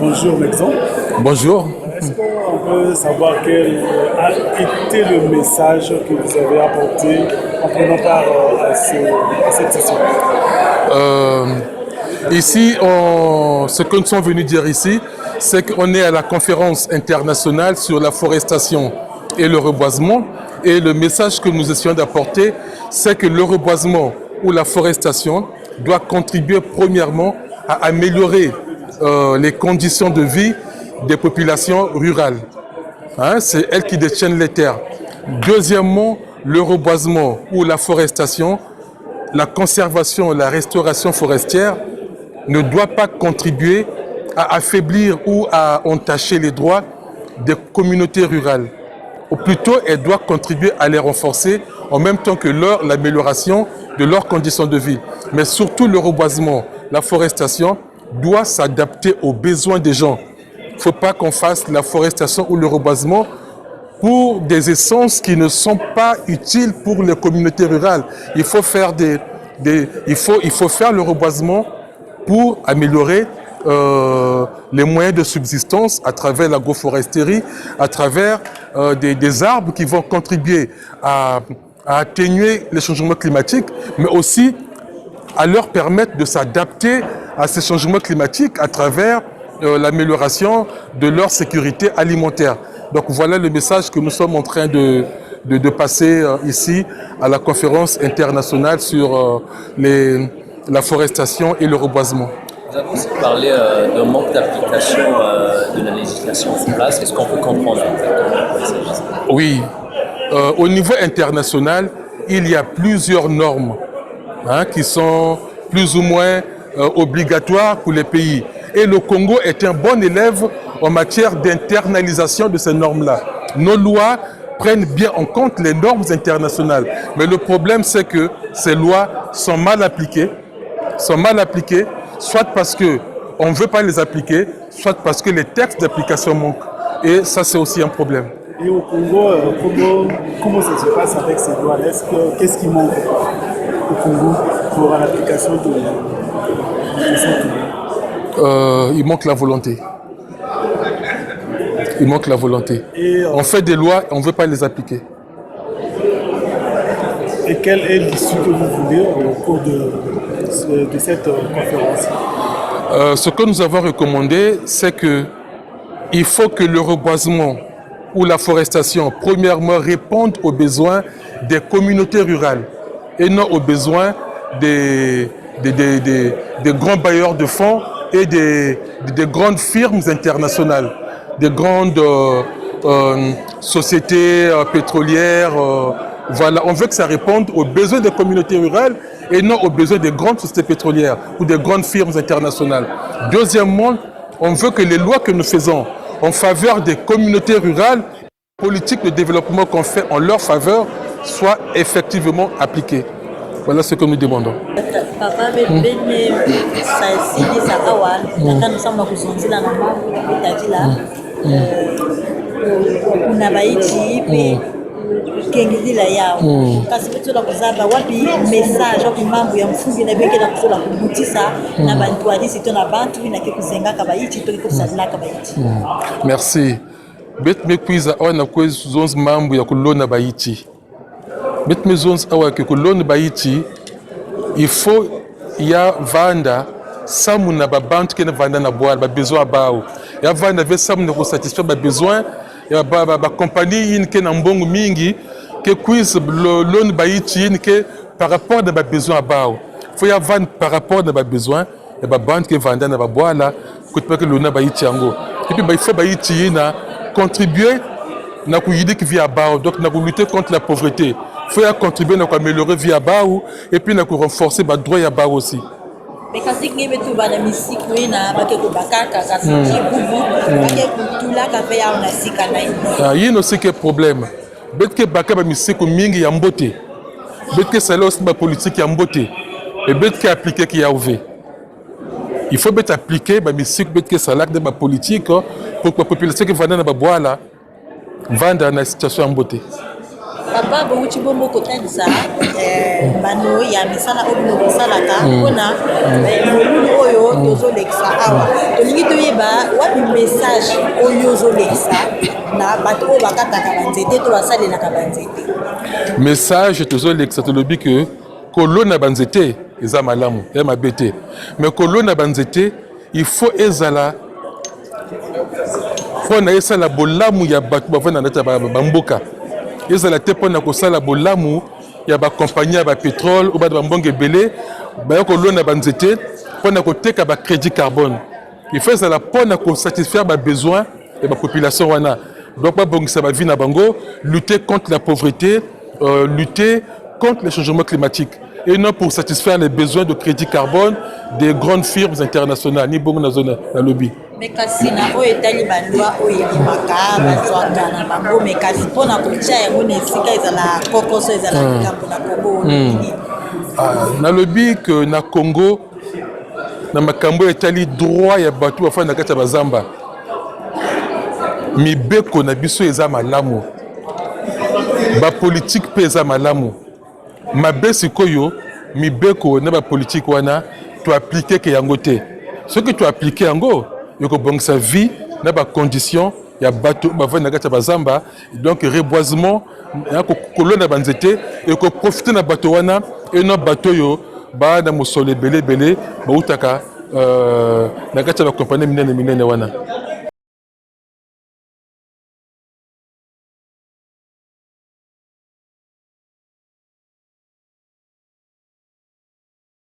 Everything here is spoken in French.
Bonjour Nexon. Bonjour. Est-ce qu'on peut savoir quel a été le message que vous avez apporté en prenant part à cette session? Ici, ce que nous sommes venus dire ici, c'est qu'on est à la conférence internationale sur la forestation et le reboisement. Et le message que nous essayons d'apporter, c'est que le reboisement ou la forestation doit contribuer premièrement à améliorer les conditions de vie des populations rurales. Hein, c'est elles qui détiennent les terres. Deuxièmement, le reboisement ou la forestation, la conservation et la restauration forestière ne doit pas contribuer à affaiblir ou à entacher les droits des communautés rurales. Ou plutôt, elle doit contribuer à les renforcer en même temps que l'amélioration de leurs conditions de vie. Mais surtout, le reboisement, la forestation doit s'adapter aux besoins des gens. Il ne faut pas qu'on fasse la forestation ou le reboisement pour des essences qui ne sont pas utiles pour les communautés rurales. Il faut faire il faut faire le reboisement pour améliorer les moyens de subsistance à travers l'agroforesterie, à travers des arbres qui vont contribuer à atténuer les changements climatiques, mais aussi à leur permettre de s'adapter à ces changements climatiques à travers l'amélioration de leur sécurité alimentaire. Donc voilà le message que nous sommes en train de passer ici à la conférence internationale sur la forestation et le reboisement. Vous avez aussi parlé d'un manque d'application de la législation en place. Est-ce qu'on peut comprendre exactement? Oui. Au niveau international, il y a plusieurs normes qui sont plus ou moins obligatoires pour les pays. Et le Congo est un bon élève en matière d'internalisation de ces normes-là. Nos lois prennent bien en compte les normes internationales. Mais le problème, c'est que ces lois sont mal appliquées, soit parce qu'on ne veut pas les appliquer, soit parce que les textes d'application manquent. Et ça, c'est aussi un problème. Et au Congo, comment ça se passe avec ces lois? Qu'est-ce qui manque au Congo pour l'application de cette loi? Il manque la volonté. Il manque la volonté. On fait des lois et on ne veut pas les appliquer. Et quelle est l'issue que vous voulez au cours de cette conférence? Ce que nous avons recommandé, c'est qu'il faut que le reboisement ou la forestation, premièrement, répondent aux besoins des communautés rurales et non aux besoins des grands bailleurs de fonds et des grandes firmes internationales, des grandes sociétés pétrolières. Voilà, on veut que ça réponde aux besoins des communautés rurales et non aux besoins des grandes sociétés pétrolières ou des grandes firmes internationales. Deuxièmement, on veut que les lois que nous faisons en faveur des communautés rurales, les politiques de développement qu'on fait en leur faveur, soient effectivement appliquées. Voilà ce que nous demandons. kengizila yao kasi petsola kuzaba wapi message wapi mambo ya mfundi na beke na kusola kumutisa na bantu hadisi to na bantu na kikuzenga kabayichi to kikusadila kabayichi. Merci. Bet me kwiza ona kwezi zonzi mambo ya kulona bayichi. Bet me zonzi awa ke kulona bayichi il faut ya vanda samu na babantu kena vanda na boal ba besoin bao. Ya vanda ve samu na ko satisfaire ba besoin ya ba compagnie in kena mbongo mingi que puisse l'on baïti que par rapport à nos besoins bao. Faut y avoir par rapport à nos besoins et ba bande que vendre na ba bois là que que l'on baïti ango. Et puis il faut baïti na contribuer na ku yidi qui via bao donc na lutter contre la pauvreté. Faut y contribuer na améliorer via bao et puis na renforcer ba droit ya bao aussi. Mais quand c'est que tu vas dans musique oui na ba ke ko bakaka ka senti bubu ba ke kutula ka fe ya na sika na ah yino c'est que problème. Betke baka ba misiko mingi ya mbote. Betke sala aussi ba politique ya mbote. Et betke appliquer qui a ouvert. Il faut bet appliquer ba misiko betke sala de ba politique pour que la population qui va dans ba bois là vendre na situation ya mbote. Papa bo uchi bombo kotani sa mano ya misala obino salaka kona molulu oyo tozo lexa awa to lingi to ye wapi message oyo ozolekisa na bato oyo bakataka banzete to basalelaka banzete. Message tozolekisa tolobi ke kolona banzete eza malamu ya mabe te, mais kolona banzete il faut ezala mpona esala bolamu ya bato bavanda na bamboka, ezala te mpona kosala bolamu ya bakompagnie ya bapétrole ou bana bambongo ebele baya kolona banzete mpona koteka bacrédit carbone. Il faut ezala mpona kosatisfaire babesoin ya bapopulation wana, donc babongisa bavi na bango, lutter contre la pauvreté, lutter contre le changement climatique, et non pour satisfaire les besoins de crédit carbone des grandes firmes internationales. Ni bongo na zone na lobby. Mais kasi na oyo etali bandwa oyo elimaka bazwaka na bango, mais kasi mpona kotia yango na esika ezala kokoso ezala likambo na Congo. Na lobby que na Congo na makambo etali droit ya bato bafanda na kati ya bazamba, mibeko na biso eza malamu, bapolitike mpe eza malamu. Mabe sikoyo mibeko na bapolitike wana toaplike ke yango te. Soki toaplike yango yokobongisa vie na bacondition ya bato bavanda na kati ya bazamba, donc reboisement ya kolona banzete ekoprofite na bato wana, eno bato yo bana mosolo ebele bautaka na kati ya bakompanie minene wana.